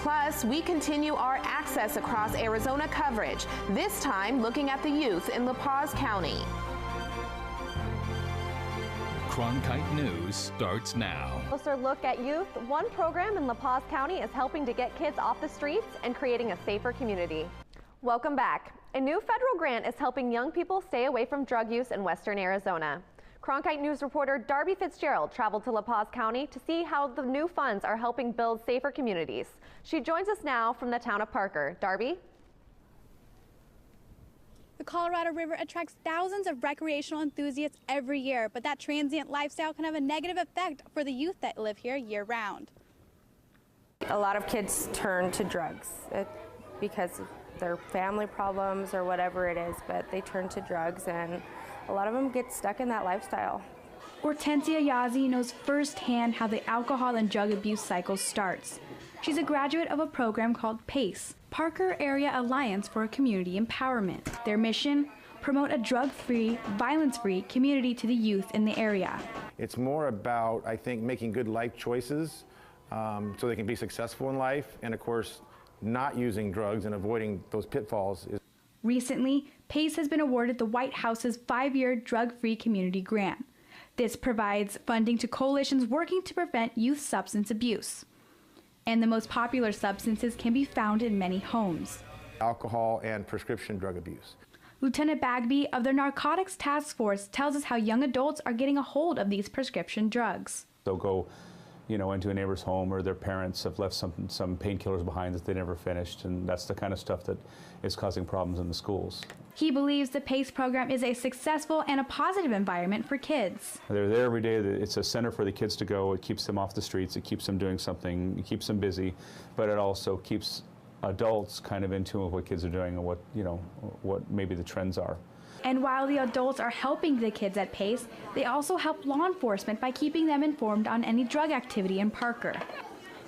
Plus, we continue our Access Across Arizona coverage, this time looking at the youth in La Paz County. Cronkite News starts now. Closer look at youth. One program in La Paz County is helping to get kids off the streets and creating a safer community. Welcome back. A new federal grant is helping young people stay away from drug use in western Arizona. Cronkite News reporter Darby Fitzgerald traveled to La Paz County to see how the new funds are helping build safer communities. She joins us now from the town of Parker. Darby? The Colorado River attracts thousands of recreational enthusiasts every year, but that transient lifestyle can have a negative effect for the youth that live here year-round. A lot of kids turn to drugs because of their family problems or whatever it is, but they turn to drugs, and a lot of them get stuck in that lifestyle. Hortensia Yazzie knows firsthand how the alcohol and drug abuse cycle starts. She's a graduate of a program called PAACE, Parker Area Alliance for Community Empowerment. Their mission? Promote a drug-free, violence-free community to the youth in the area. It's more about, I think, making good life choices so they can be successful in life, and of course, not using drugs and avoiding those pitfalls. Recently, PACE has been awarded the White House's 5-year drug-free community grant. This provides funding to coalitions working to prevent youth substance abuse. And the most popular substances can be found in many homes. Alcohol and prescription drug abuse. Lieutenant Bagby of the Narcotics Task Force tells us how young adults are getting a hold of these prescription drugs. They'll go, into a neighbor's home, or their parents have left some painkillers behind that they never finished, and that's the kind of stuff that is causing problems in the schools. He believes the PACE program is a successful and a positive environment for kids. They're there every day. It's a center for the kids to go. It keeps them off the streets. It keeps them doing something. It keeps them busy, but it also keeps adults kind of in tune with what kids are doing and what maybe the trends are. And while the adults are helping the kids at PACE, they also help law enforcement by keeping them informed on any drug activity in Parker.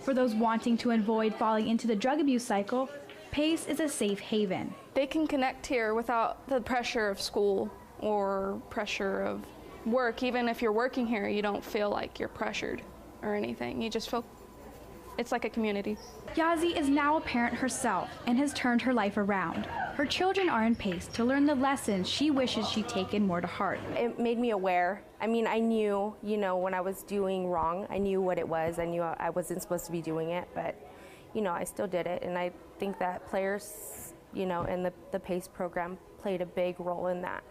For those wanting to avoid falling into the drug abuse cycle, PACE is a safe haven. They can connect here without the pressure of school or pressure of work. Even if you're working here, you don't feel like you're pressured or anything. You just feel it's like a community. Yazzie is now a parent herself and has turned her life around. Her children are in PACE to learn the lessons she wishes she'd taken more to heart. It made me aware. I mean, I knew, when I was doing wrong, I knew what it was. I knew I wasn't supposed to be doing it, but, I still did it. And I think that players, and the PACE program played a big role in that.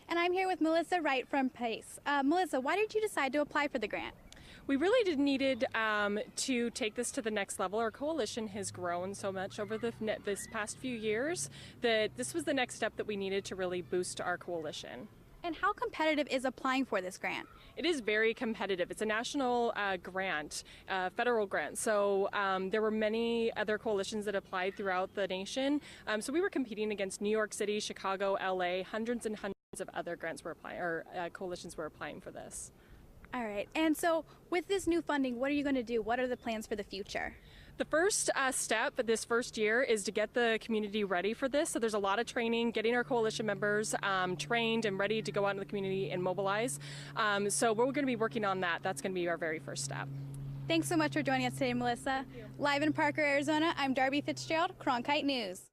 And I'm here with Melissa Wright from PACE. Melissa, why did you decide to apply for the grant? We really needed to take this to the next level. Our coalition has grown so much over this past few years that this was the next step that we needed to really boost our coalition. And how competitive is applying for this grant? It is very competitive. It's a national grant, federal grant. So there were many other coalitions that applied throughout the nation. So we were competing against New York City, Chicago, LA, hundreds and hundreds of other grants were applying, or coalitions were applying for this. All right, and so with this new funding, what are you going to do? What are the plans for the future? The first step this first year is to get the community ready for this. So there's a lot of training, getting our coalition members trained and ready to go out into the community and mobilize. So we're going to be working on that. That's going to be our very first step. Thanks so much for joining us today, Melissa. Live in Parker, Arizona, I'm Darby Fitzgerald, Cronkite News.